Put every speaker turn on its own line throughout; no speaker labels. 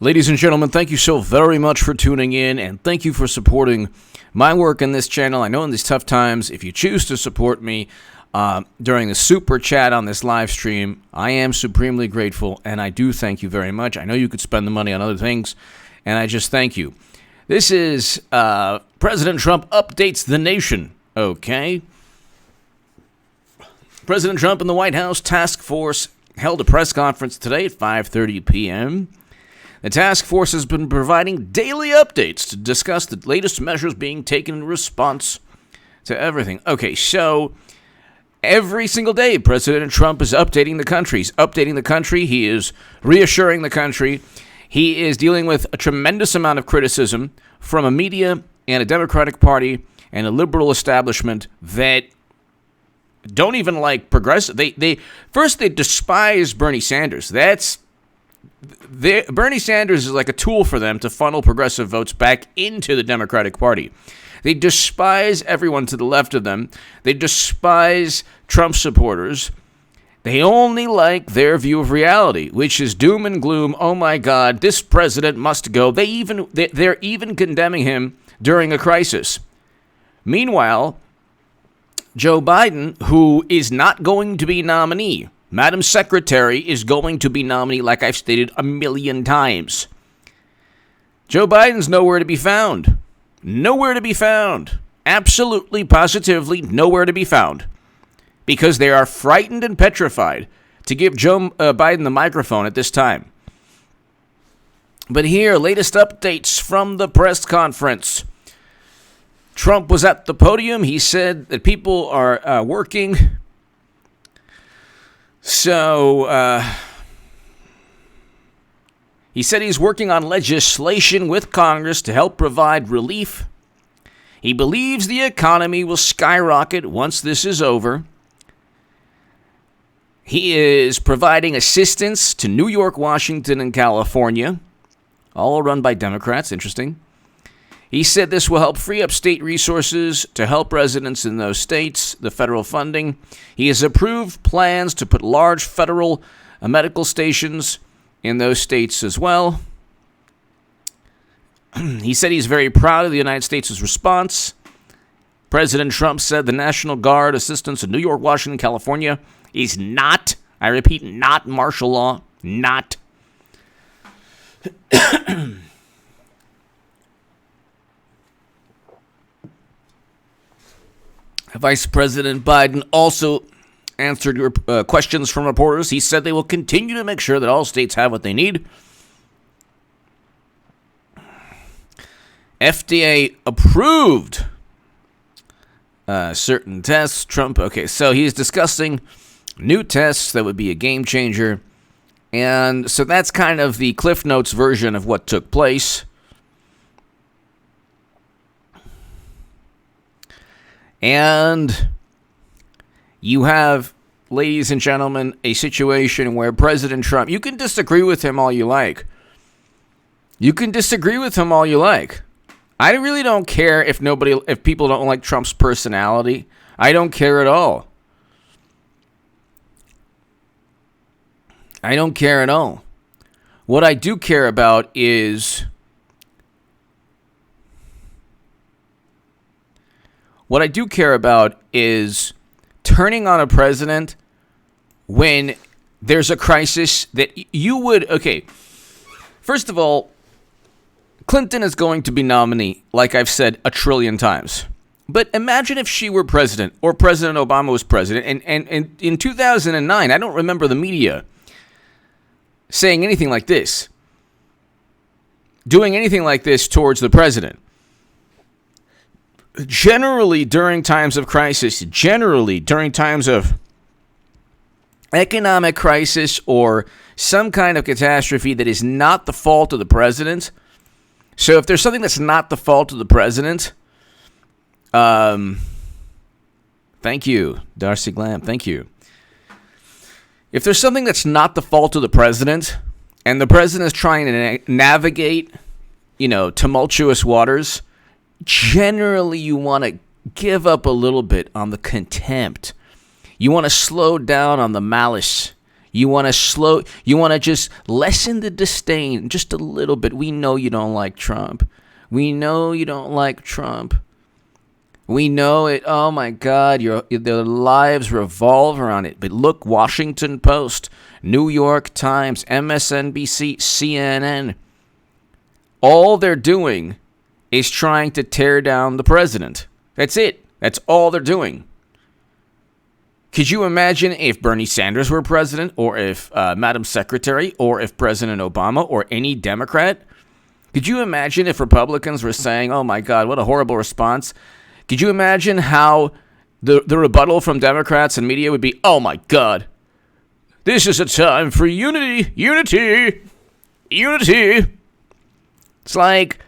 Ladies and gentlemen, thank you so very much for tuning in, and thank you for supporting my work in this channel. I know in these tough times, if you choose to support me during the super chat on this live stream, I am supremely grateful, and I do thank you very much. I know you could spend the money on other things, and I just thank you. This is President Trump updates the nation, okay? President Trump and the White House task force held a press conference today at 5:30 p.m. The task force has been providing daily updates to discuss the latest measures being taken in response to everything. Okay, so every single day, President Trump is updating the country. He's updating the country. He is reassuring the country. He is dealing with a tremendous amount of criticism from a media and a Democratic Party and a liberal establishment that don't even like progressive. They despise Bernie Sanders. Bernie Sanders is like a tool for them to funnel progressive votes back into the Democratic Party. They despise everyone to the left of them. They despise Trump supporters. They only like their view of reality, which is doom and gloom. Oh my God, this president must go. They're even condemning him during a crisis. Meanwhile, Joe Biden, who is not going to be nominee, Madam Secretary is going to be nominee, like I've stated a million times. Joe Biden's nowhere to be found. Nowhere to be found. Absolutely, positively nowhere to be found. Because they are frightened and petrified to give Joe Biden the microphone at this time. But here, latest updates from the press conference. Trump was at the podium. He said that people are working. So, he said he's working on legislation with Congress to help provide relief. He believes the economy will skyrocket once this is over. He is providing assistance to New York, Washington, and California, all run by Democrats. Interesting. He said this will help free up state resources to help residents in those states, the federal funding. He has approved plans to put large federal medical stations in those states as well. He said he's very proud of the United States' response. President Trump said the National Guard assistance in New York, Washington, California is not, I repeat, not martial law, not. Vice President Biden also answered your questions from reporters. He said they will continue to make sure that all states have what they need. FDA approved certain tests. Trump, okay, so he's discussing new tests that would be a game changer. And so that's kind of the Cliff Notes version of what took place. And you have, ladies and gentlemen, a situation where President Trump, you can disagree with him all you like. You can disagree with him all you like. I really don't care if people don't like Trump's personality. I don't care at all. I don't care at all. What I do care about is turning on a president when there's a crisis that you would, okay, first of all, Clinton is going to be nominee, like I've said a trillion times. But imagine if she were president, or President Obama was president, and in 2009, I don't remember the media saying anything like this, doing anything like this towards the president. Generally, during times of crisis, generally during times of economic crisis or some kind of catastrophe that is not the fault of the president. So if there's something that's not the fault of the president, thank you, Darcy Glam, thank you. If there's something that's not the fault of the president, and the president is trying to navigate, tumultuous waters, generally you want to give up a little bit on the contempt. You want to slow down on the malice. You want to just lessen the disdain just a little bit. We know you don't like Trump. We know you don't like Trump. We know it. Oh my God, their lives revolve around it. But look, Washington Post, New York Times, MSNBC, CNN. All they're doing is trying to tear down the president. That's it. That's all they're doing. Could you imagine if Bernie Sanders were president, or if Madam Secretary, or if President Obama, or any Democrat? Could you imagine if Republicans were saying, oh my God, what a horrible response? Could you imagine how the rebuttal from Democrats and media would be, oh my God, this is a time for unity, unity, unity. It's like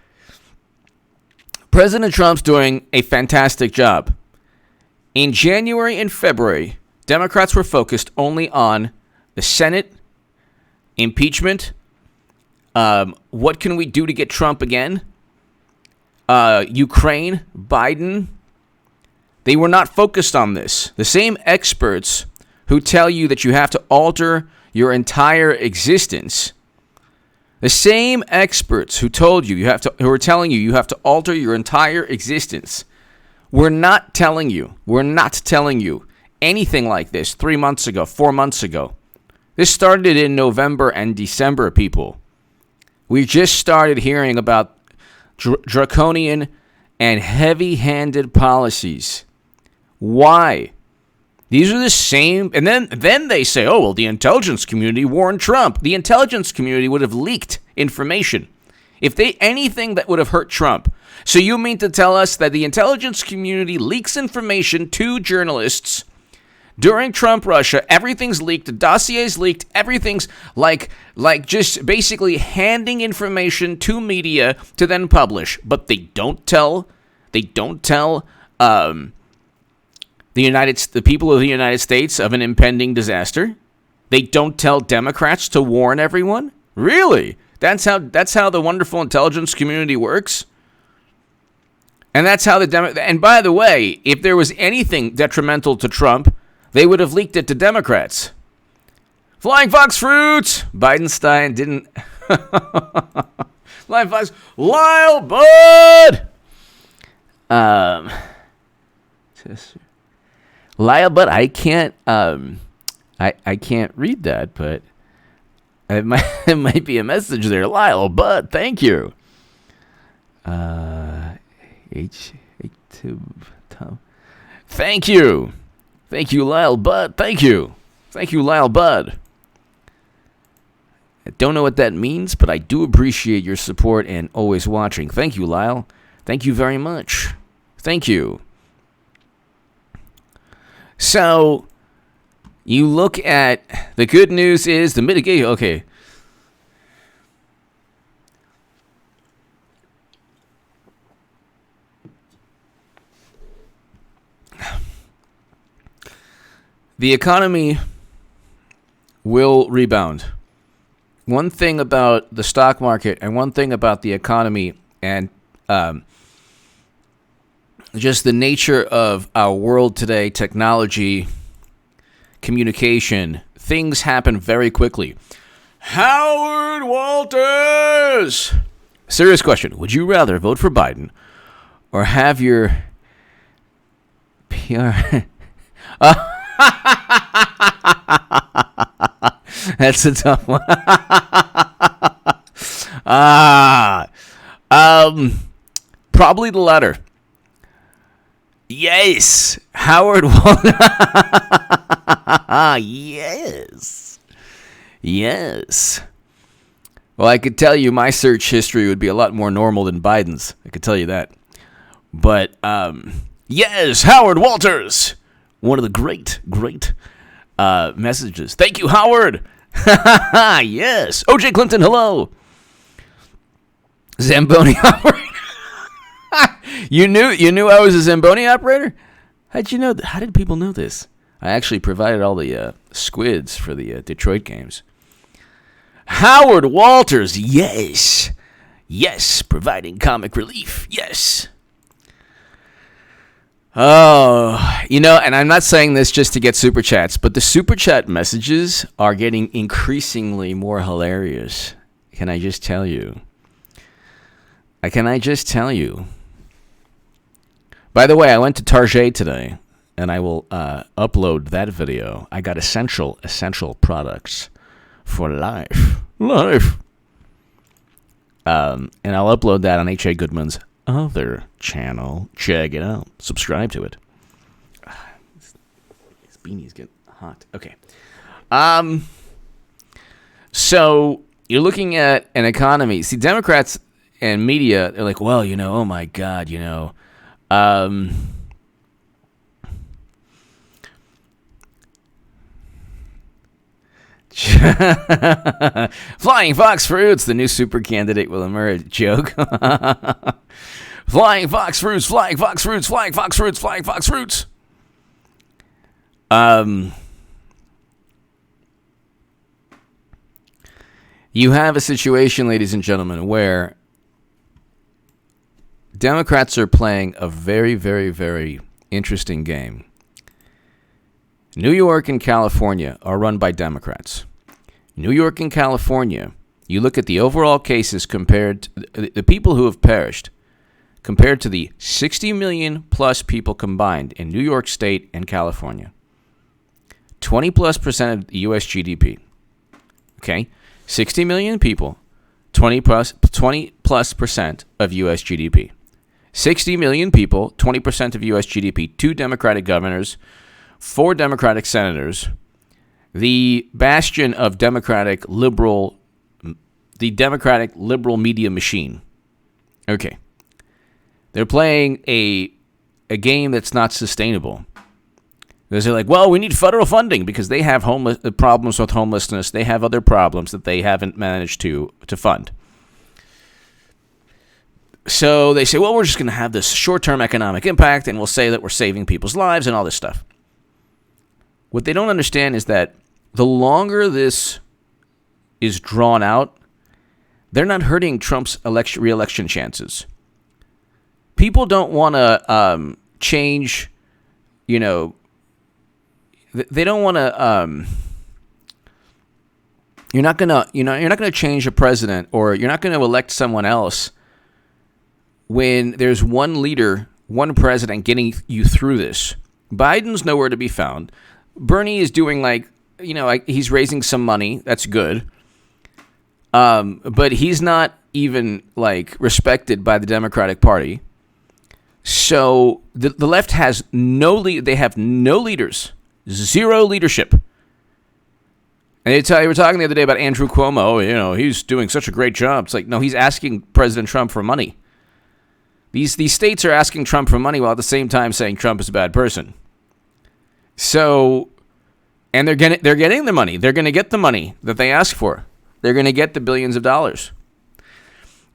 President Trump's doing a fantastic job. In January and February, Democrats were focused only on the Senate, impeachment, what can we do to get Trump again, Ukraine, Biden. They were not focused on this. The same experts who tell you that you have to alter your entire existence, the same experts who told you who are telling you you have to alter your entire existence, we're not telling you anything like this 3 months ago, 4 months ago. This started in November and December, people. We just started hearing about draconian and heavy-handed policies. Why? These are the same, and then they say, oh, well, the intelligence community warned Trump. The intelligence community would have leaked information. If anything that would have hurt Trump. So you mean to tell us that the intelligence community leaks information to journalists during Trump Russia? Everything's leaked, the dossier's leaked, everything's like just basically handing information to media to then publish. But they don't tell the people of the United States of an impending disaster. They don't tell Democrats to warn everyone. Really? That's how the wonderful intelligence community works. And that's how and by the way, if there was anything detrimental to Trump, they would have leaked it to Democrats. Flying Fox Fruits! Bidenstein didn't. Flying Fox. Lyle Bud! Lyle Bud, I can't I can't read that, but it might be a message there. Lyle Bud, thank you. Thank you. Thank you, Lyle Bud. Thank you. Thank you, Lyle Bud. I don't know what that means, but I do appreciate your support and always watching. Thank you, Lyle. Thank you very much. Thank you. So, you look at the good news is the mitigation. Okay. The economy will rebound. One thing about the stock market and one thing about the economy and just the nature of our world today, technology, communication, things happen very quickly. Howard Walters! Serious question. Would you rather vote for Biden or have your PR... That's a tough one. Probably the latter. Yes, Howard Walters. Yes. Well, I could tell you my search history would be a lot more normal than Biden's. I could tell you that. But yes, Howard Walters. One of the great messages. Thank you, Howard. Yes. O.J. Clinton, hello. Zamboni operator. You knew I was a Zamboni operator? How'd you know? How did people know this? I actually provided all the squids for the Detroit games. Howard Walters, yes. Yes, providing comic relief, yes. Oh, and I'm not saying this just to get super chats, but the super chat messages are getting increasingly more hilarious. Can I just tell you? By the way, I went to Target today, and I will upload that video. I got essential products for life. And I'll upload that on H.A. Goodman's other channel. Check it out. Subscribe to it. These beanies get hot. Okay. So you're looking at an economy. See, Democrats and media, they're like, well, oh my God, Flying Fox Fruits, the new super candidate will emerge. Joke. Flying Fox Fruits, Flying Fox Fruits, Flying Fox Fruits, Flying Fox Fruits. You have a situation, ladies and gentlemen, where Democrats are playing a very, very, very interesting game. New York and California are run by Democrats. New York and California, you look at the overall cases compared to the people who have perished, compared to the 60 million plus people combined in New York State and California. 20+% of the U.S. GDP. Okay? 60 million people, 20+% of U.S. GDP. 60 million people, 20% of U.S. GDP, 2 Democratic governors, 4 Democratic senators, the bastion of the Democratic liberal media machine. Okay. They're playing a game that's not sustainable. They're like, well, we need federal funding because they have problems with homelessness. They have other problems that they haven't managed to fund. So they say, well, we're just going to have this short-term economic impact, and we'll say that we're saving people's lives and all this stuff. What they don't understand is that the longer this is drawn out, they're not hurting Trump's re-election chances. People don't want to change, they don't want to. You're not gonna change a president, or you're not going to elect someone else when there's one leader, one president getting you through this. Biden's nowhere to be found. Bernie is doing he's raising some money. That's good. But he's not even respected by the Democratic Party. So the left has they have no leaders, zero leadership. And they were talking the other day about Andrew Cuomo. He's doing such a great job. It's like, no, he's asking President Trump for money. These states are asking Trump for money while at the same time saying Trump is a bad person. So, and they're getting the money. They're going to get the money that they ask for. They're going to get the billions of dollars.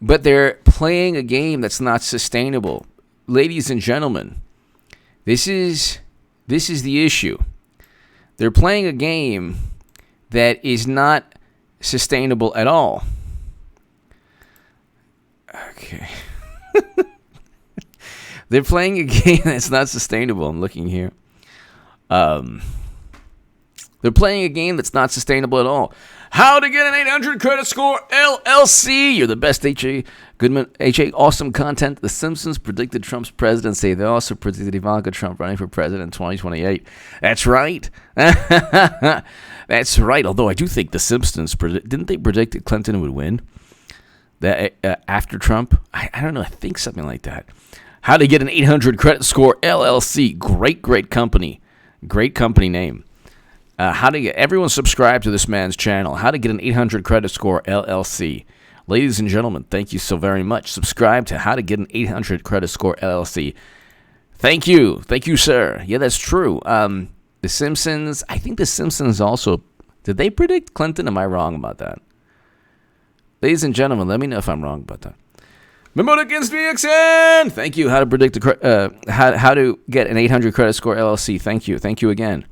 But they're playing a game that's not sustainable. Ladies and gentlemen, this is the issue. They're playing a game that is not sustainable at all. Okay. They're playing a game that's not sustainable. I'm looking here. They're playing a game that's not sustainable at all. How to get an 800 credit score, LLC. You're the best, H.A. Goodman. H.A. Awesome content. The Simpsons predicted Trump's presidency. They also predicted Ivanka Trump running for president in 2028. That's right. That's right. Although I do think the Simpsons didn't they predict that Clinton would win that after Trump? I don't know. I think something like that. How to get an 800 credit score, LLC. Great company. Great company name. Everyone subscribe to this man's channel. How to get an 800 credit score, LLC. Ladies and gentlemen, thank you so very much. Subscribe to How to Get an 800 Credit Score, LLC. Thank you, sir. Yeah, that's true. The Simpsons, I think the Simpsons also, did they predict Clinton? Am I wrong about that? Ladies and gentlemen, let me know if I'm wrong about that. Memo against VXN. Thank you. How to predict how to get an 800 credit score, LLC. Thank you again.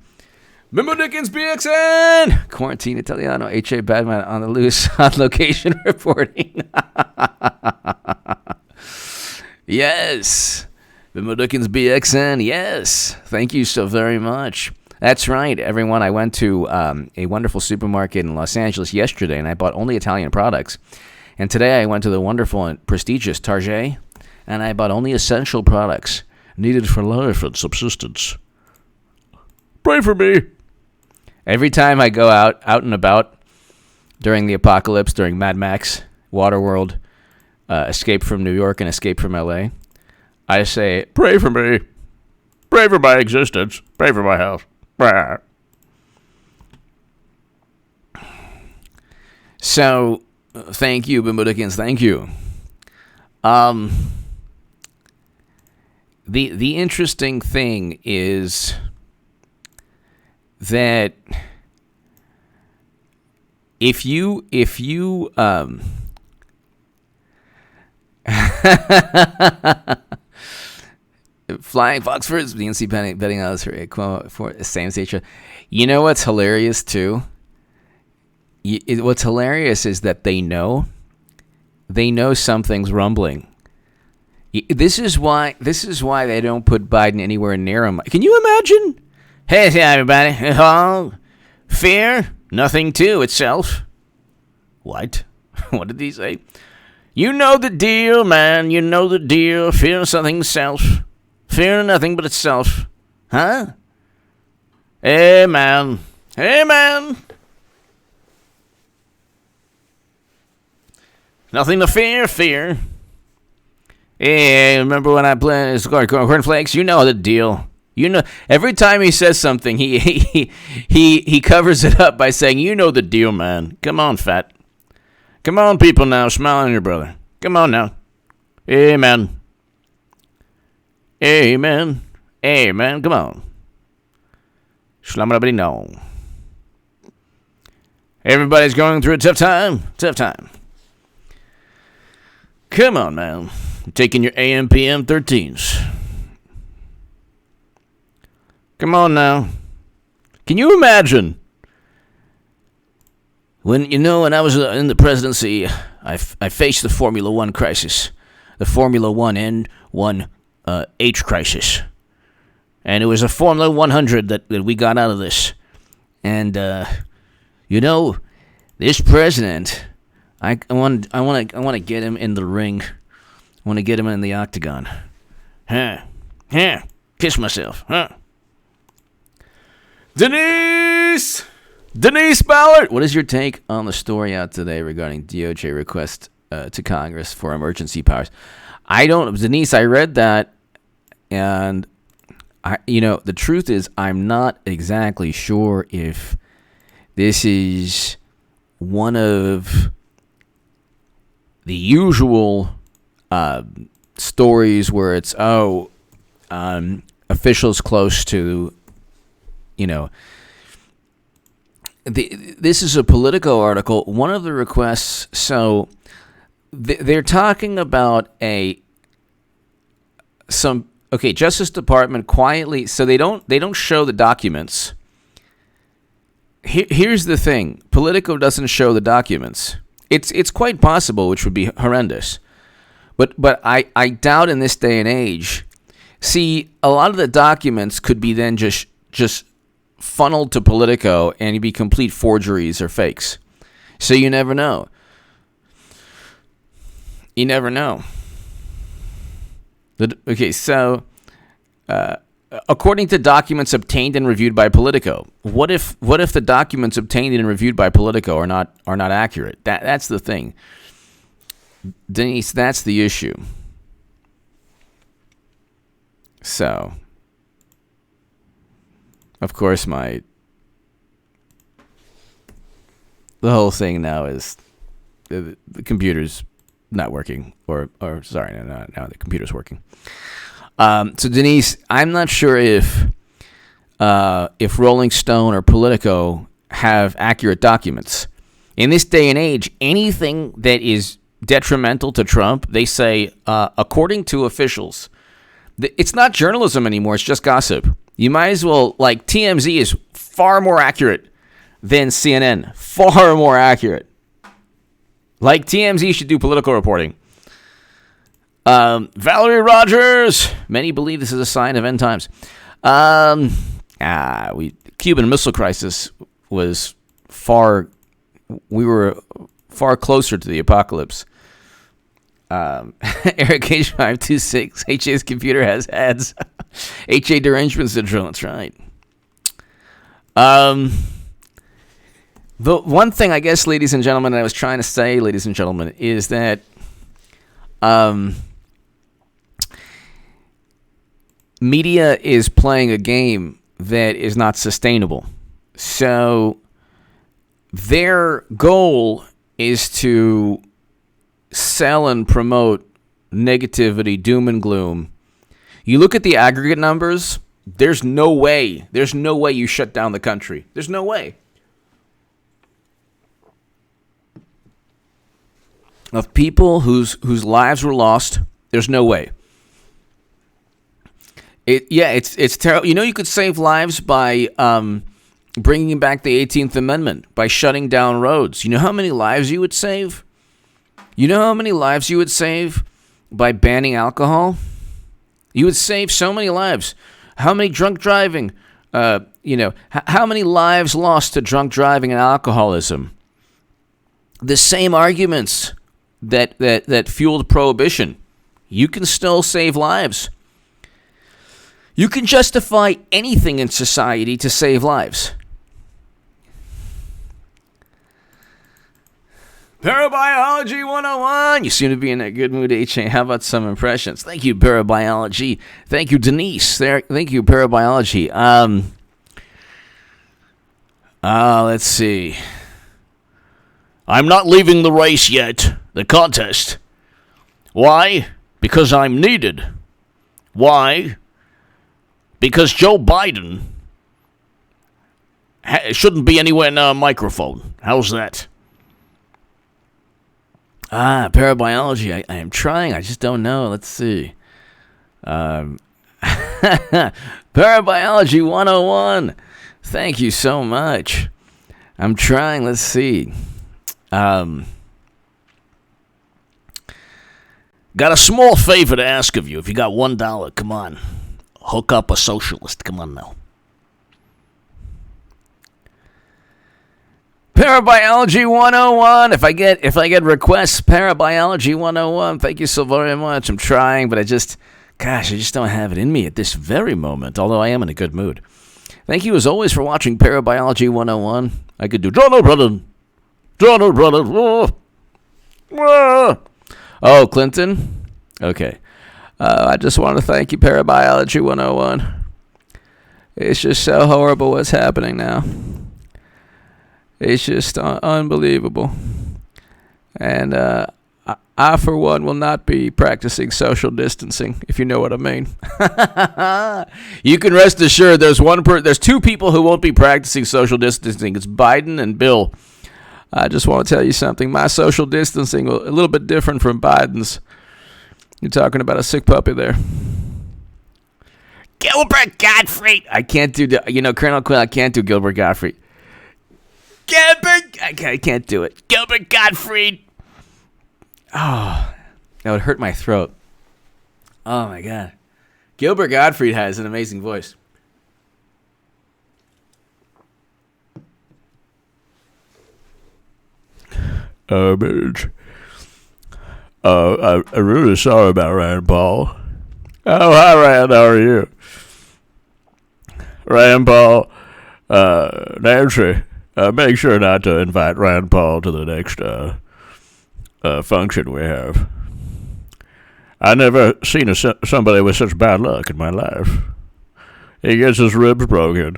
Memo Dickens BXN! Quarantine Italiano, H.A. Badman on the loose on location reporting. Yes. Dickens BXN, yes. Thank you so very much. That's right, everyone. I went to a wonderful supermarket in Los Angeles yesterday, and I bought only Italian products. And today I went to the wonderful and prestigious Target, and I bought only essential products needed for life and subsistence. Pray for me. Every time I go out and about during the apocalypse, during Mad Max, Waterworld, Escape from New York, and Escape from L.A., I say, pray for me. Pray for my existence. Pray for my health. So, thank you, Bimbo Dickens. Thank you. The interesting thing is that if you Flying Foxfords, the NC betting odds for the same stage. You know what's hilarious too? What's hilarious is that they know something's rumbling. This is why they don't put Biden anywhere near him. Can you imagine? Hey everybody, fear nothing to itself. What? What did he say? You know the deal, man. You know the deal. Fear something self. Fear nothing but itself. Huh? Hey, man. Hey, man. Nothing to fear. Hey, remember when I played cornflakes? You know the deal. You know, every time he says something, he covers it up by saying, you know the deal, man. Come on, fat. Come on, people now. Smile on your brother. Come on now. Amen. Amen. Amen. Come on. Shlamabadi no. Everybody's going through a tough time. Tough time. Come on, man. I'm taking your AM, PM 13s. Come on now. Can you imagine? When I was in the presidency, I faced the Formula One crisis. The Formula One N1 H crisis. And it was a Formula 100 that we got out of this. And, this president, I want to get him in the ring. I want to get him in the octagon. Kiss myself. Denise Ballard! What is your take on the story out today regarding DOJ request to Congress for emergency powers? Denise, I read that, and the truth is I'm not exactly sure if this is one of the usual stories where it's officials close to this is a Politico article. One of the requests, so they're talking about Justice Department quietly. So they don't show the documents. Here's the thing: Politico doesn't show the documents. It's quite possible, which would be horrendous, but I doubt in this day and age. See, a lot of the documents could be then just funneled to Politico and it'd be complete forgeries or fakes. So you never know. You never know. Okay, so according to documents obtained and reviewed by Politico, what if the documents obtained and reviewed by Politico are not accurate? That's the thing, Denise. That's the issue. So, of course, the whole thing now is the computer's not working, or sorry, no, the computer's working. So Denise, I'm not sure if Rolling Stone or Politico have accurate documents. In this day and age, anything that is detrimental to Trump, they say, according to officials, it's not journalism anymore. It's just gossip. You might as well, TMZ is far more accurate than CNN. Far more accurate. TMZ should do political reporting. Valerie Rogers. Many believe this is a sign of end times. Cuban Missile Crisis was we were far closer to the apocalypse. Eric H526, HA's computer has ads. HA derangement syndrome, that's right. The one thing, I guess, ladies and gentlemen, I was trying to say, ladies and gentlemen, is that media is playing a game that is not sustainable. So their goal is to sell and promote negativity, doom and gloom. You look at the aggregate numbers, there's no way you shut down the country. There's no way. Of people whose lives were lost, there's no way. It's terrible. You know, you could save lives by bringing back the 18th Amendment, by shutting down roads. You know how many lives you would save? You know how many lives you would save by banning alcohol? You would save so many lives. How many drunk driving? How many lives lost to drunk driving and alcoholism? The same arguments that fueled prohibition. You can still save lives. You can justify anything in society to save lives. Parabiology 101. You seem to be in a good mood, HA. How about some impressions? Thank you, Parabiology. Thank you, Denise. Thank you, Parabiology. Let's see. I'm not leaving the race yet, the contest. Why? Because I'm needed. Why? Because Joe Biden shouldn't be anywhere near a microphone. How's that? Parabiology. I am trying. I just don't know. Let's see. Parabiology 101. Thank you so much. I'm trying. Let's see. Got a small favor to ask of you. If you got $1, come on. Hook up a socialist. Come on now. Parabiology 101. If I get requests, Parabiology 101. Thank you so very much. I'm trying, but I just don't have it in me at this very moment, although I am in a good mood. Thank you as always for watching Parabiology 101. I could do Donald Brother. Oh, Clinton? Okay. I just want to thank you, Parabiology 101. It's just so horrible what's happening now. It's just unbelievable. And I, for one, will not be practicing social distancing, if you know what I mean. You can rest assured there's two people who won't be practicing social distancing. It's Biden and Bill. I just want to tell you something. My social distancing a little bit different from Biden's. You're talking about a sick puppy there. Gilbert Gottfried. I can't do, Colonel Quill, I can't do Gilbert Gottfried. I can't do it. Gilbert Gottfried. Oh, that would hurt my throat. Oh, my God. Gilbert Gottfried has an amazing voice. Bitch. I'm really sorry about Rand Paul. Oh, hi, Rand. How are you? Rand Paul. Nancy, make sure not to invite Rand Paul to the next function we have. I never seen somebody with such bad luck in my life. He gets his ribs broken,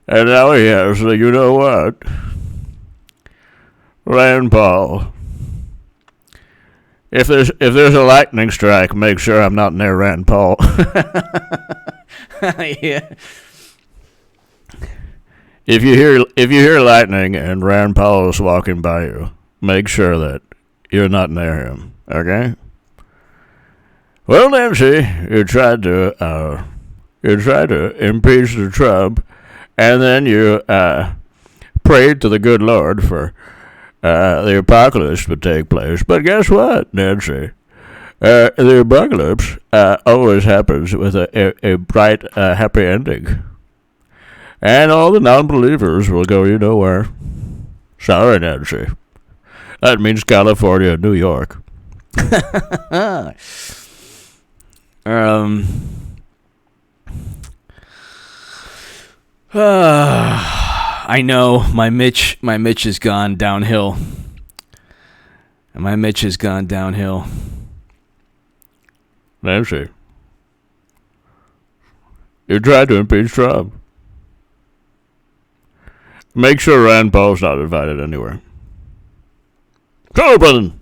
and now he has, you know what? Rand Paul. If there's a lightning strike, make sure I'm not near Rand Paul. Yeah. If you hear lightning and Rand Paul is walking by you, make sure that you're not near him. Okay? Well, Nancy, you tried to impeach the Trump, and then you prayed to the good Lord for the apocalypse would take place. But guess what, Nancy? The apocalypse always happens with a bright, happy ending. And all the non-believers will go, you know where? Sorry, Nancy. That means California and New York. I know my Mitch has gone downhill. My Mitch has gone downhill. Nancy, you tried to impeach Trump. Make sure Rand Paul's not invited anywhere. Come on, brother.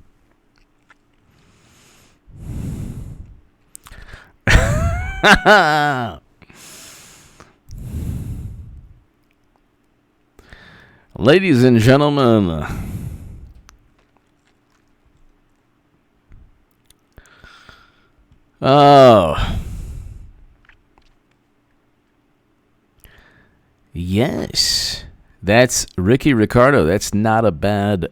Ladies and gentlemen, yes, that's Ricky Ricardo. That's not a bad.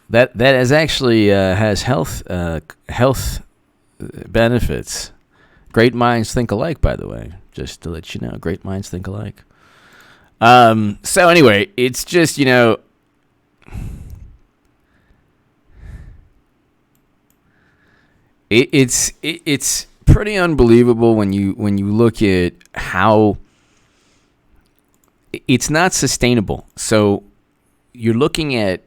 That is actually has health benefits. Great minds think alike, by the way. Just to let you know, great minds think alike. So anyway, it's just, it's pretty unbelievable when you look at how it's not sustainable. So you're looking at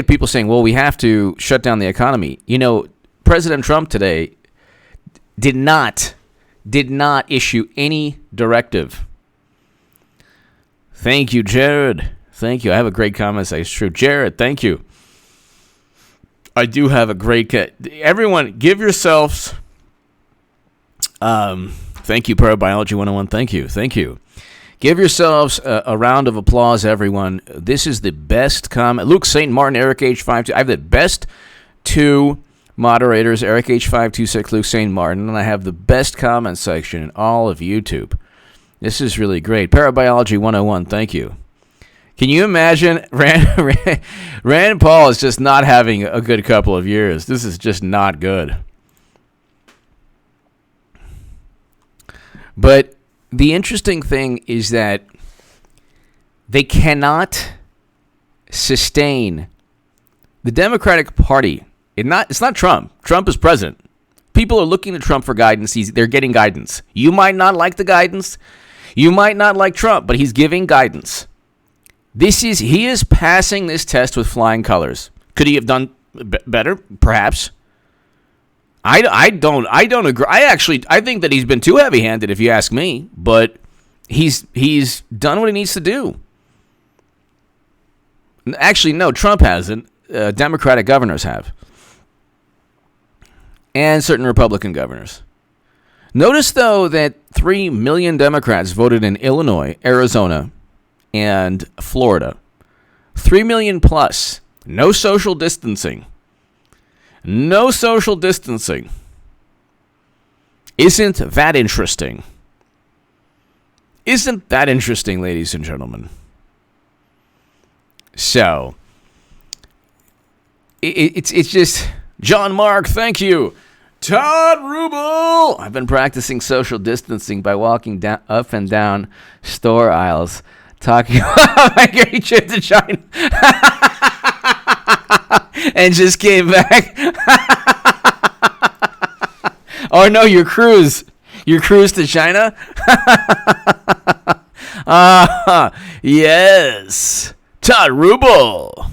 people saying, well, we have to shut down the economy. President Trump today did not issue any directive. Thank you, Jared. Thank you. I have a great comment. It's true. Jared, thank you. I do have a great... Everyone, give yourselves... thank you, Parabiology 101. Thank you. Thank you. Give yourselves a round of applause, everyone. This is the best comment. Luke St. Martin, Eric H5... I have the best two moderators, Eric H526, Luke St. Martin, and I have the best comment section in all of YouTube. This is really great. Parabiology 101, thank you. Can you imagine Rand Paul is just not having a good couple of years? This is just not good. But the interesting thing is that they cannot sustain the Democratic Party. It's not Trump. Trump is president. People are looking to Trump for guidance. They're getting guidance. You might not like the guidance. You might not like Trump, but he's giving guidance. He is passing this test with flying colors. Could he have done better? Perhaps. I don't agree. I think that he's been too heavy-handed, if you ask me. But he's done what he needs to do. Actually, no, Trump hasn't. Democratic governors have. And certain Republican governors. Notice, though, that 3 million Democrats voted in Illinois, Arizona, and Florida. 3 million plus. No social distancing. No social distancing. Isn't that interesting? Isn't that interesting, ladies and gentlemen? So, it's just... John Mark, thank you. Todd Rubel. I've been practicing social distancing by walking up and down store aisles, talking about my great trip to China, and just came back. Oh no, your cruise to China? Yes, Todd Rubel.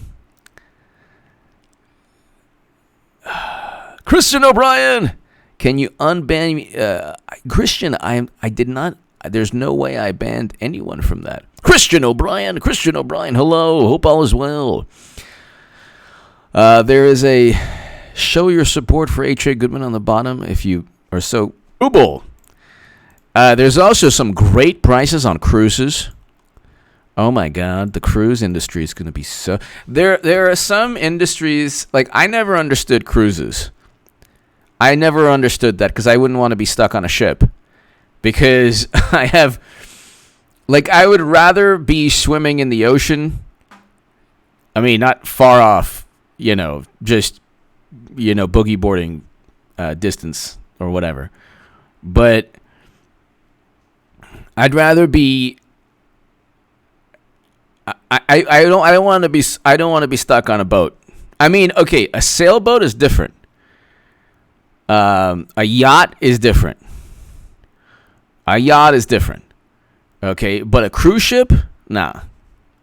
Christian O'Brien, can you unban me? Christian, I did not. There's no way I banned anyone from that. Christian O'Brien, hello. Hope all is well. There is a show your support for H.A. Goodman on the bottom if you are so able. There's also some great prices on cruises. Oh my God, the cruise industry is going to be so... There are some industries, like I never understood cruises. I never understood that because I wouldn't want to be stuck on a ship. Because I would rather be swimming in the ocean I mean, not far off, just, boogie boarding distance or whatever. But I'd rather be. I don't want to be stuck on a boat. I mean, okay, a sailboat is different. A yacht is different. Okay, but a cruise ship, nah.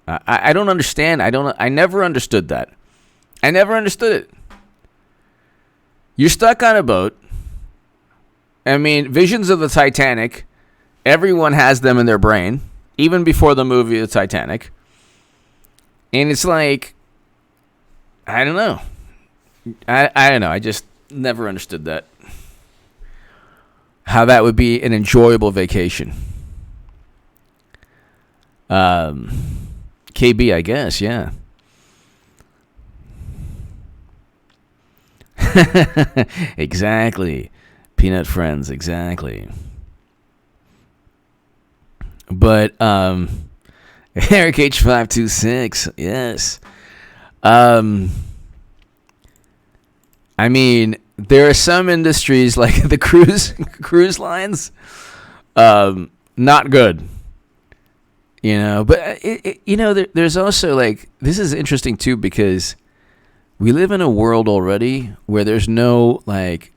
I don't understand. I never understood that. I never understood it. You're stuck on a boat. I mean, visions of the Titanic. Everyone has them in their brain, even before the movie The Titanic. And it's like, I don't know. I don't know. I just never understood that. How that would be an enjoyable vacation. KB, I guess, yeah. Exactly. Peanut friends, exactly. But, Eric H526, yes. I mean, there are some industries like the cruise lines, not good. But there's also like, this is interesting too, because we live in a world already where there's no, like,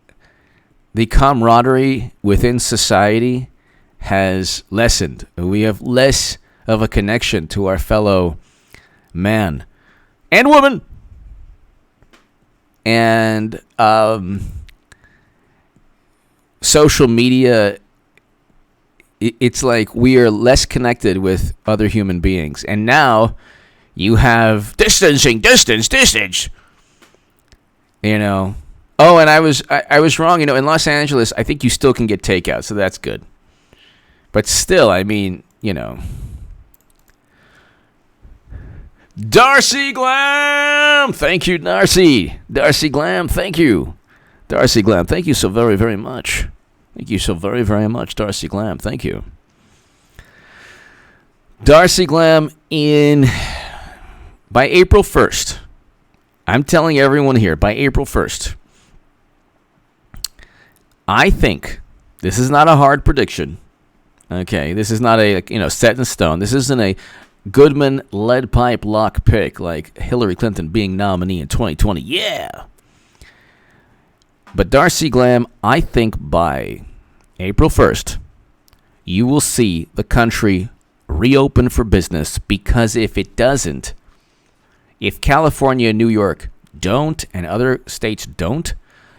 the camaraderie within society has lessened. We have less of a connection to our fellow man and woman. And social media, it's like we are less connected with other human beings. And now you have distance. Oh, and I was wrong. In Los Angeles, I think you still can get takeout, so that's good. But still, I mean, Darcy Glam, thank you, Darcy. Darcy Glam, thank you. Darcy Glam, thank you so very, very much. Thank you so very, very much, Darcy Glam. Thank you. Darcy Glam, by April 1st, I'm telling everyone here, by April 1st, I think, this is not a hard prediction, okay? This is not a, set in stone. This isn't a Goodman lead pipe lock pick like Hillary Clinton being nominee in 2020. Yeah! But Darcy Glam, I think by April 1st, you will see the country reopen for business, because if it doesn't, if California and New York don't and other states don't,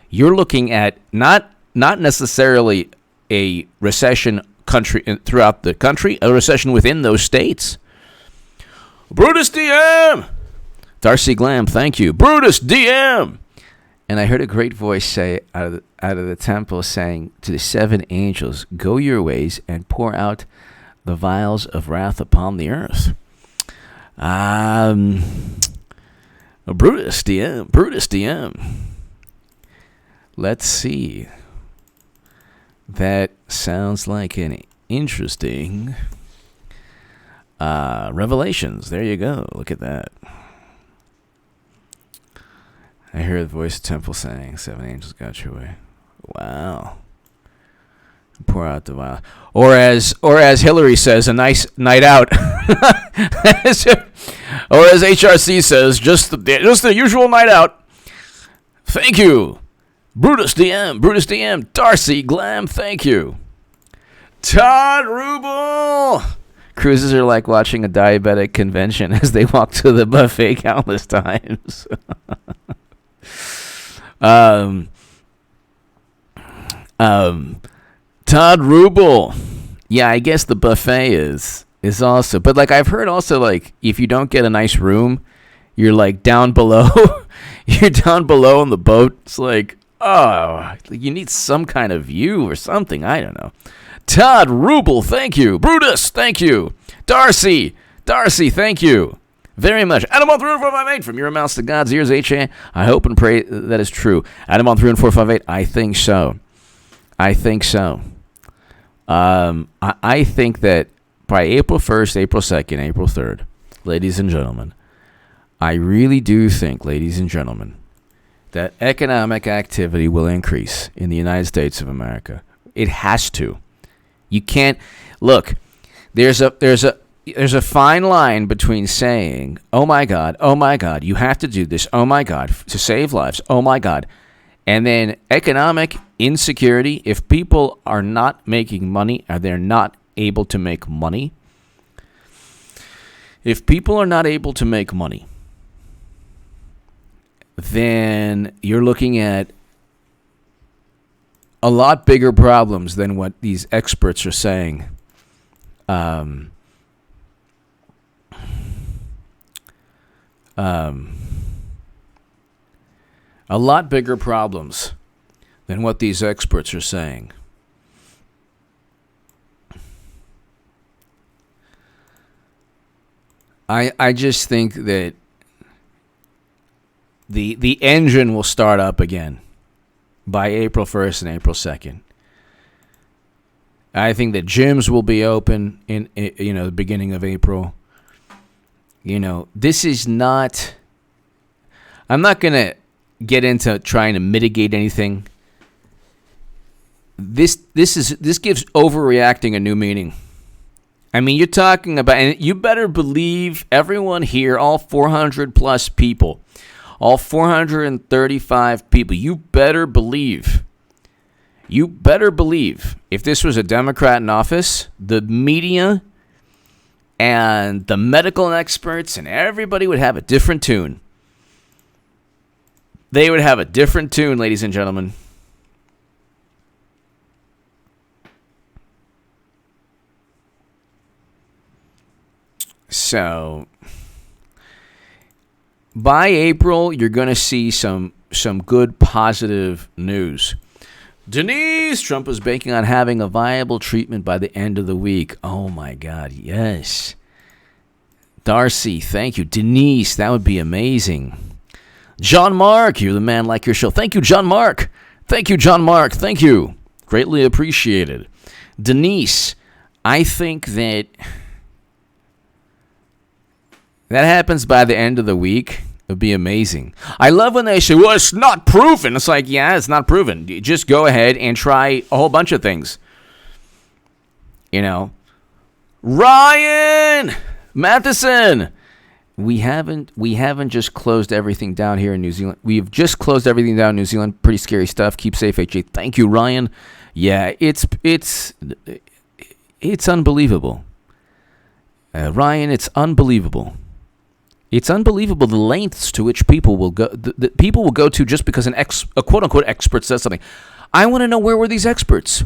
you're looking at not necessarily a recession throughout the country, a recession within those states. Brutus DM! Darcy Glam, thank you. Brutus DM! And I heard a great voice say out of the temple saying to the seven angels, go your ways and pour out the vials of wrath upon the earth. Brutus DM. Let's see. That sounds like an interesting revelations. There you go. Look at that. I hear the voice of temple saying, seven angels got your way. Wow. Pour out the vial. Or as Hillary says, a nice night out. Or as HRC says, just the usual night out. Thank you. Brutus DM, Darcy Glam, thank you. Todd Rubel. Cruises are like watching a diabetic convention as they walk to the buffet countless times. Todd Rubel. Yeah, I guess the buffet is also, but like I've heard also, like if you don't get a nice room, you're like down below. You're down below on the boat. It's like, oh, you need some kind of view or something. I don't know. Todd Rubel, thank you. Brutus, thank you. Darcy, thank you very much. Adam on 31458 from your mouths to God's ears, HA. I hope and pray that is true. Adam on 31458, I think so. I think that by April 1st, April 2nd, April 3rd, ladies and gentlemen, I really do think, ladies and gentlemen, that economic activity will increase in the United States of America. It has to. You can't look. There's a fine line between saying, "Oh my God, you have to do this. Oh my God, to save lives. Oh my God," and then economic insecurity. If people are not making money, or they're not able to make money. If people are not able to make money, then you're looking at a lot bigger problems than what these experts are saying. A lot bigger problems than what these experts are saying. I just think that the engine will start up again by April 1st and April 2nd. I think that gyms will be open in the beginning of April. This is not. I'm not gonna get into trying to mitigate anything. This gives overreacting a new meaning. I mean, you're talking about, and you better believe everyone here, all 400 plus people, all 435 people, you better believe, if this was a Democrat in office, the media and the medical experts and everybody would have a different tune. They would have a different tune, ladies and gentlemen. So, by April, you're going to see some good positive news. Denise, Trump is banking on having a viable treatment by the end of the week. Oh, my God, yes. Darcy, thank you. Denise, that would be amazing. John Mark, you're the man, like your show. Thank you, John Mark. Thank you, John Mark. Thank you. Greatly appreciated. Denise, I think that happens by the end of the week. It would be amazing. I love when they say, well, it's not proven. It's like, yeah, it's not proven. You just go ahead and try a whole bunch of things. Ryan Matheson. We haven't just closed everything down here in New Zealand. We've just closed everything down in New Zealand. Pretty scary stuff. Keep safe, HJ. Thank you, Ryan. Yeah, it's unbelievable. Ryan, it's unbelievable. It's unbelievable the lengths to which people will go. That people will go to just because a quote unquote expert says something. I want to know, where were these experts?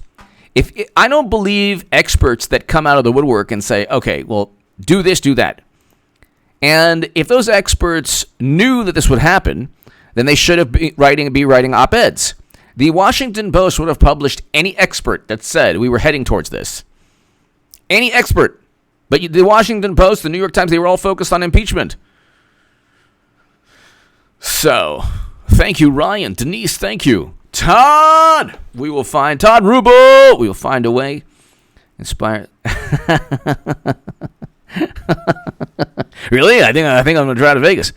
I don't believe experts that come out of the woodwork and say, okay, well, do this, do that. And if those experts knew that this would happen, then they should have be writing op-eds. The Washington Post would have published any expert that said we were heading towards this. Any expert. But the Washington Post, the New York Times, they were all focused on impeachment. So, thank you, Ryan. Denise, thank you. Todd! Todd Rubel! We will find a way. Inspire. Really? I think I'm going to drive to Vegas.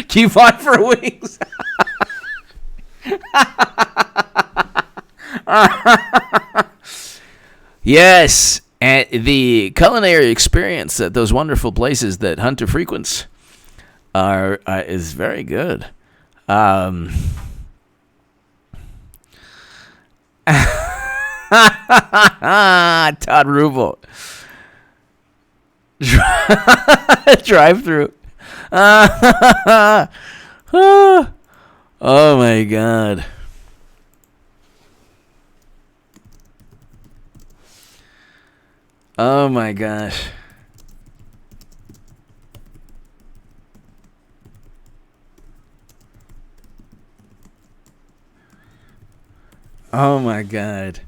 Keep on for wings. Yes, and the culinary experience at those wonderful places that Hunter frequents is very good. Todd Rubel. Drive through. Oh my God. Oh my gosh. Oh my God.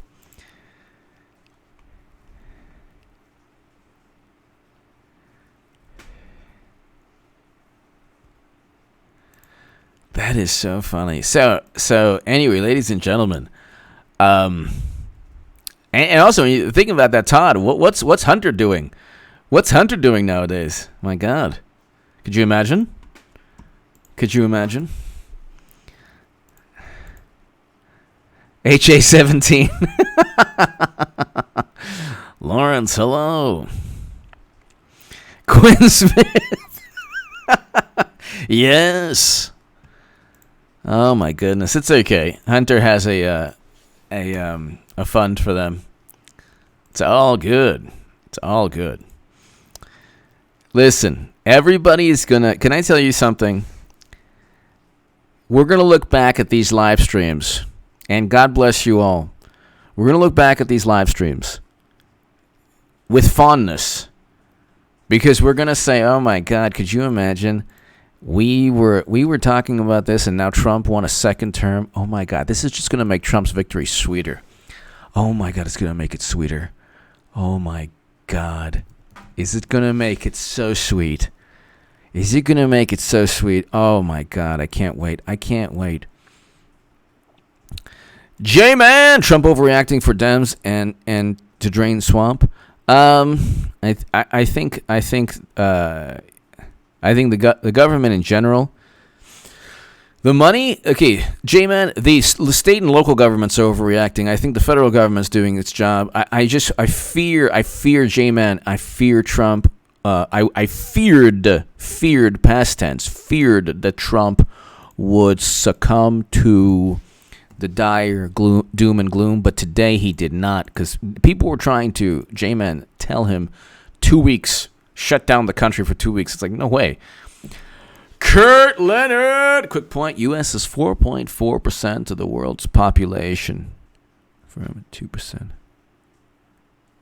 That is so funny. So anyway, ladies and gentlemen, And also, when you think about that, Todd, what's Hunter doing? What's Hunter doing nowadays? My God. Could you imagine? Could you imagine? HA-17. Lawrence, hello. Quinn Smith. Yes. Oh my goodness, it's okay. Hunter has a fund for them. It's all good. It's all good. Listen, everybody's gonna. Can I tell you something? We're gonna look back at these live streams, and God bless you all. We're gonna look back at these live streams with fondness, because we're gonna say, "Oh my God, could you imagine? We were talking about this, and now Trump won a second term. Oh my God, this is just gonna make Trump's victory sweeter. Oh my God, it's gonna make it sweeter. Oh my God, is it gonna make it so sweet? Is it gonna make it so sweet? Oh my God, I can't wait. I can't wait." J-Man, Trump overreacting for Dems and to drain swamp. I think the government in general, the money. Okay, J-Man, the state and local governments are overreacting. I think the federal government's doing its job. I fear J-Man. I fear Trump. I feared past tense, feared that Trump would succumb to the dire doom and gloom, but today he did not, because people were trying to, J-Man, tell him 2 weeks, shut down the country for 2 weeks. It's like, no way. Kurt Leonard, quick point, U.S. is 4.4% of the world's population. For 2%.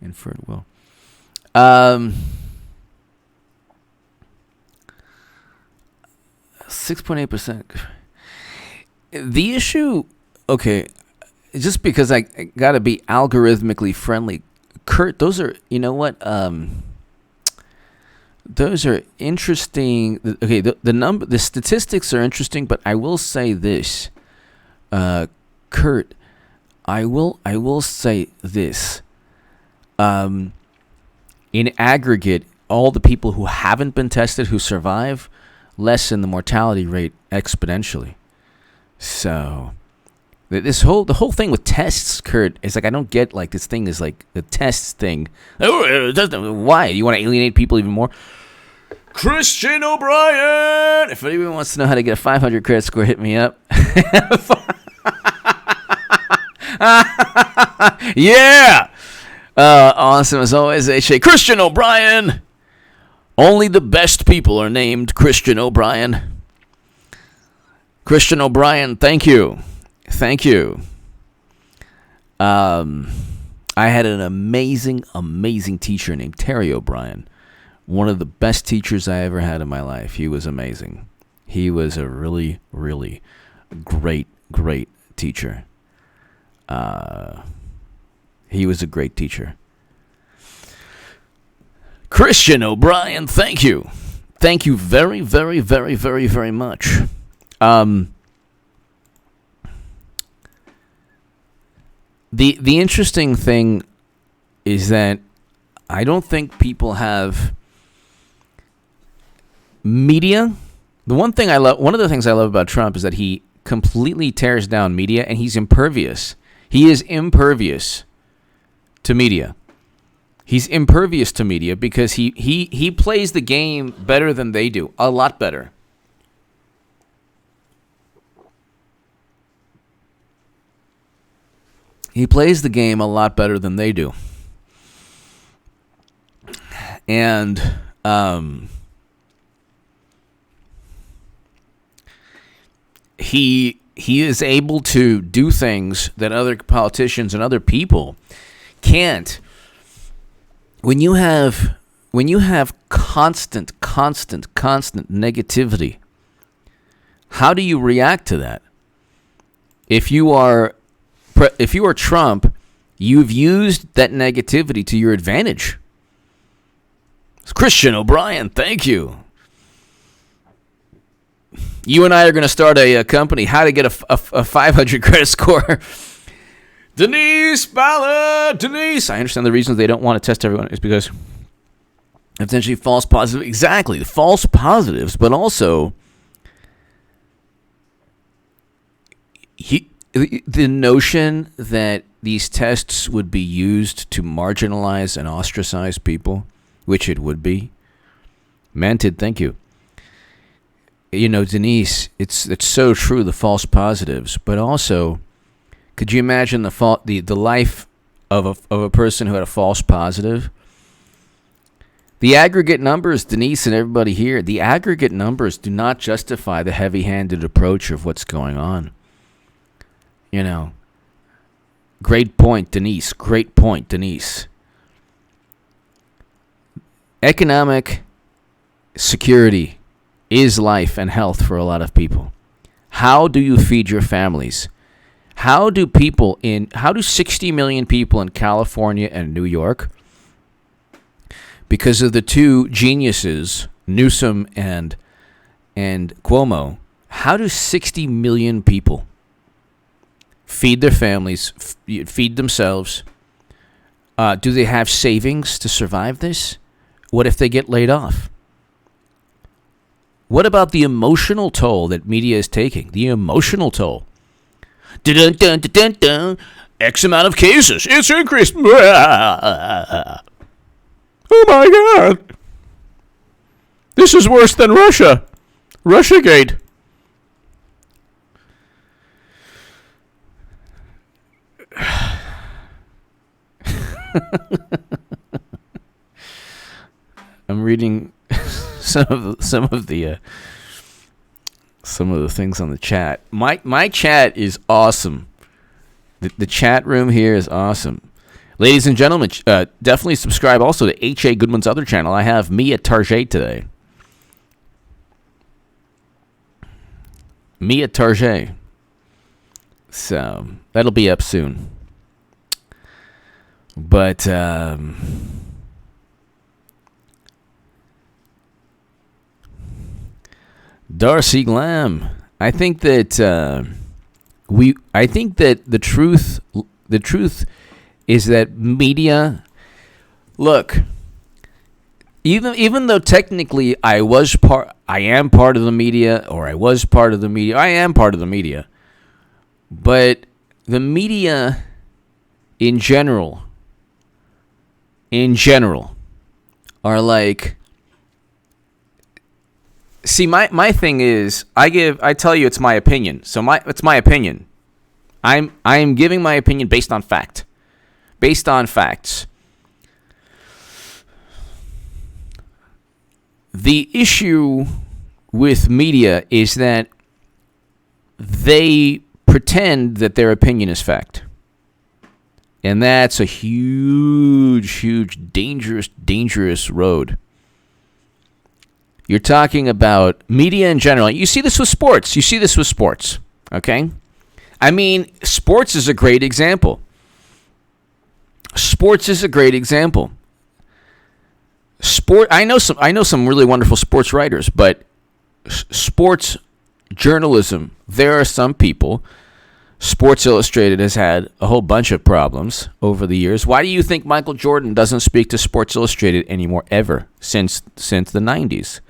Inferred will. 6.8%. The issue, okay, just because I got to be algorithmically friendly, Kurt, those are, you know what, those are interesting. Okay, the statistics are interesting, but I will say this, Kurt, I will say this, in aggregate, all the people who haven't been tested who survive lessen the mortality rate exponentially. So the whole thing with tests, Kurt, is like, I don't get, like, this thing is like the tests thing. Why? You want to alienate people even more? Christian O'Brien! If anyone wants to know how to get a 500 credit score, hit me up. Yeah! Awesome as always, HA. Christian O'Brien! Only the best people are named Christian O'Brien. Christian O'Brien, thank you. Thank you. I had an amazing teacher named Terry O'Brien. One of the best teachers I ever had in my life. He was amazing. He was a really, really great teacher. He was a great teacher. Christian O'Brien, thank you. Thank you very, very, very, very, very much. The interesting thing is that I don't think people have media. One of the things I love about Trump is that he completely tears down media, and he's impervious. He is impervious to media. He's impervious to media because he plays the game better than they do, a lot better. He plays the game a lot better than they do. And he is able to do things that other politicians and other people can't. When you have constant negativity, how do you react to that? If you are Trump, you've used that negativity to your advantage. Christian O'Brien, thank you. You and I are going to start a company, how to get a 500 credit score. Denise Ballard, Denise. I understand the reasons they don't want to test everyone is because potentially false positive. Exactly, the false positives, but also the notion that these tests would be used to marginalize and ostracize people, which it would be. Manted, thank you. You know, Denise, it's so true, the false positives, but also, could you imagine the life of a person who had a false positive? The aggregate numbers, Denise and everybody here, the aggregate numbers do not justify the heavy-handed approach of what's going on. You know, great point, Denise. Great point, Denise. Economic security is life and health for a lot of people. How do you feed your families? How do 60 million people in California and New York, because of the two geniuses, Newsom and Cuomo, how do 60 million people feed their families, feed themselves? Do they have savings to survive this? What if they get laid off? What about the emotional toll that media is taking? The emotional toll. Dun, dun, dun, dun, dun. X amount of cases. It's increased. Oh my God. This is worse than Russia. Russiagate. I'm reading some of the things on the chat. My chat is awesome. The chat room here is awesome. Ladies and gentlemen, definitely subscribe also to H.A. Goodman's other channel. I have me at Target today. Me at Target. So that'll be up soon. But Darcy Glam, I think that the truth is that media. Look, even though technically I am part of the media, or I was part of the media. I am part of the media, but the media in general are like. See, my thing is, I tell you it's my opinion. So it's my opinion. I am giving my opinion based on fact. Based on facts. The issue with media is that they pretend that their opinion is fact. And that's a huge, dangerous road. You're talking about media in general. You see this with sports. Okay? I mean, sports is a great example. I know some really wonderful sports writers, but sports journalism, there are some people. Sports Illustrated has had a whole bunch of problems over the years. Why do you think Michael Jordan doesn't speak to Sports Illustrated anymore ever since the 90s?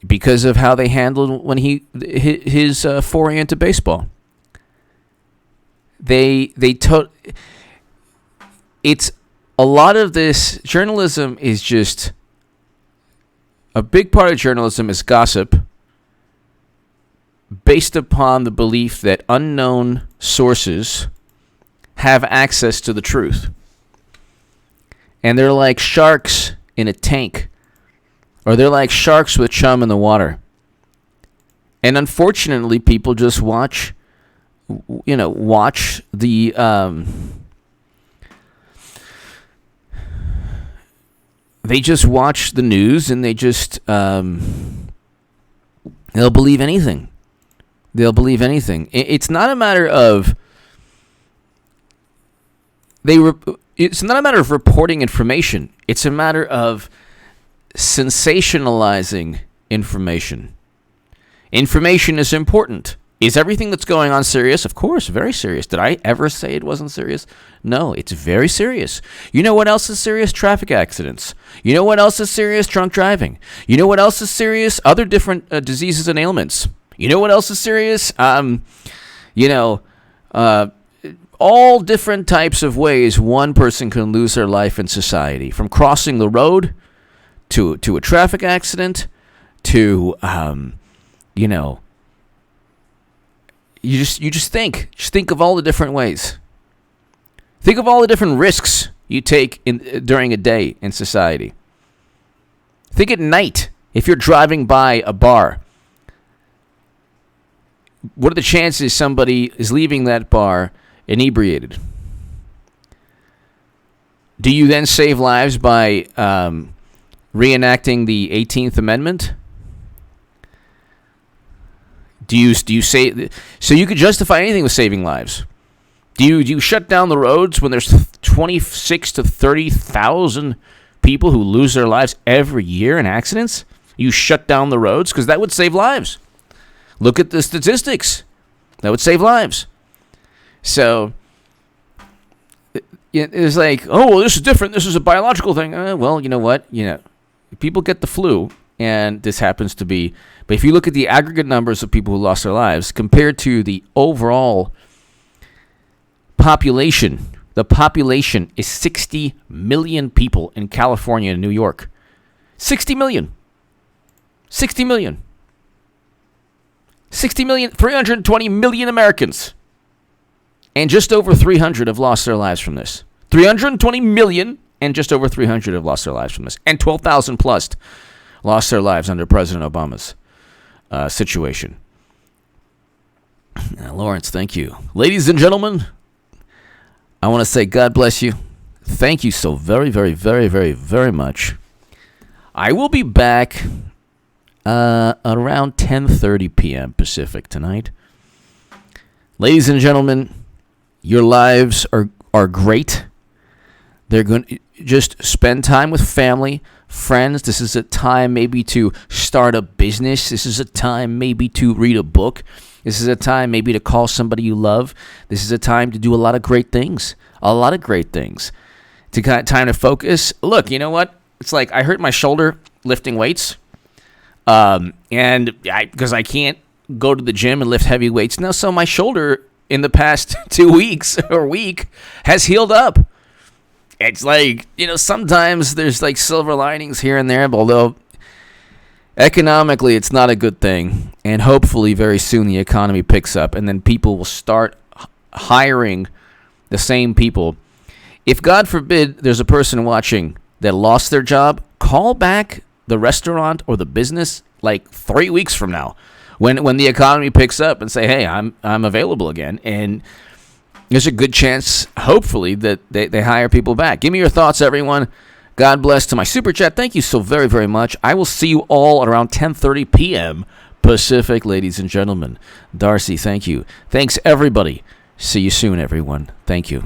Because of how they handled when his foray into baseball. It's a lot of this journalism is just a big part of journalism is gossip based upon the belief that unknown sources have access to the truth. And they're like sharks in a tank. Or they're like sharks with chum in the water. And unfortunately, people just watch the they just watch the news and they just they'll believe anything. It's not a matter of it's not a matter of reporting information. It's a matter of sensationalizing information. Information is important. Is everything that's going on serious? Of course, very serious. Did I ever say it wasn't serious? No, it's very serious. You know what else is serious? Traffic accidents. You know what else is serious? Drunk driving. You know what else is serious? Other different diseases and ailments. You know what else is serious? All different types of ways one person can lose their life in society, from crossing the road to a traffic accident to, You just think of all the different ways. Think of all the different risks you take during a day in society. Think at night, if you're driving by a bar, what are the chances somebody is leaving that bar inebriated? Do you then save lives by reenacting the 18th Amendment? Do you say so? You could justify anything with saving lives. Do you shut down the roads when there's 26 to 30,000 people who lose their lives every year in accidents? You shut down the roads because that would save lives. Look at the statistics. That would save lives. So it's like, oh, well, this is different. This is a biological thing. Well, you know what? People get the flu, and this happens to be. But if you look at the aggregate numbers of people who lost their lives compared to the overall population, the population is 60 million people in California and New York. 60 million. 60 million. 60 million, 320 million Americans. And just over 300 have lost their lives from this. 320 million and just over 300 have lost their lives from this. And 12,000 plus lost their lives under President Obama's situation. Lawrence, thank you. Ladies and gentlemen, I want to say God bless you. Thank you so very, very, very, very, very much. I will be back around 10:30 p.m. Pacific tonight. Ladies and gentlemen, your lives are great. They're going to just spend time with family, friends. This is a time maybe to start a business. This is a time maybe to read a book. This is a time maybe to call somebody you love. This is a time to do a lot of great things. A lot of great things. To kind of time to focus. Look, you know what? It's like I hurt my shoulder lifting weights. Because I can't go to the gym and lift heavy weights now, so my shoulder in the past 2 weeks or week has healed up. It's like, sometimes there's like silver linings here and there, although economically it's not a good thing. And hopefully very soon the economy picks up and then people will start hiring the same people. If, God forbid, there's a person watching that lost their job, call back the restaurant or the business like 3 weeks from now when the economy picks up and say, hey, I'm available again. And there's a good chance, hopefully, that they hire people back. Give me your thoughts, everyone. God bless. To my super chat, thank you so very, very much. I will see you all around 10:30 p.m. Pacific, ladies and gentlemen. Darcy, thank you. Thanks, everybody. See you soon, everyone. Thank you.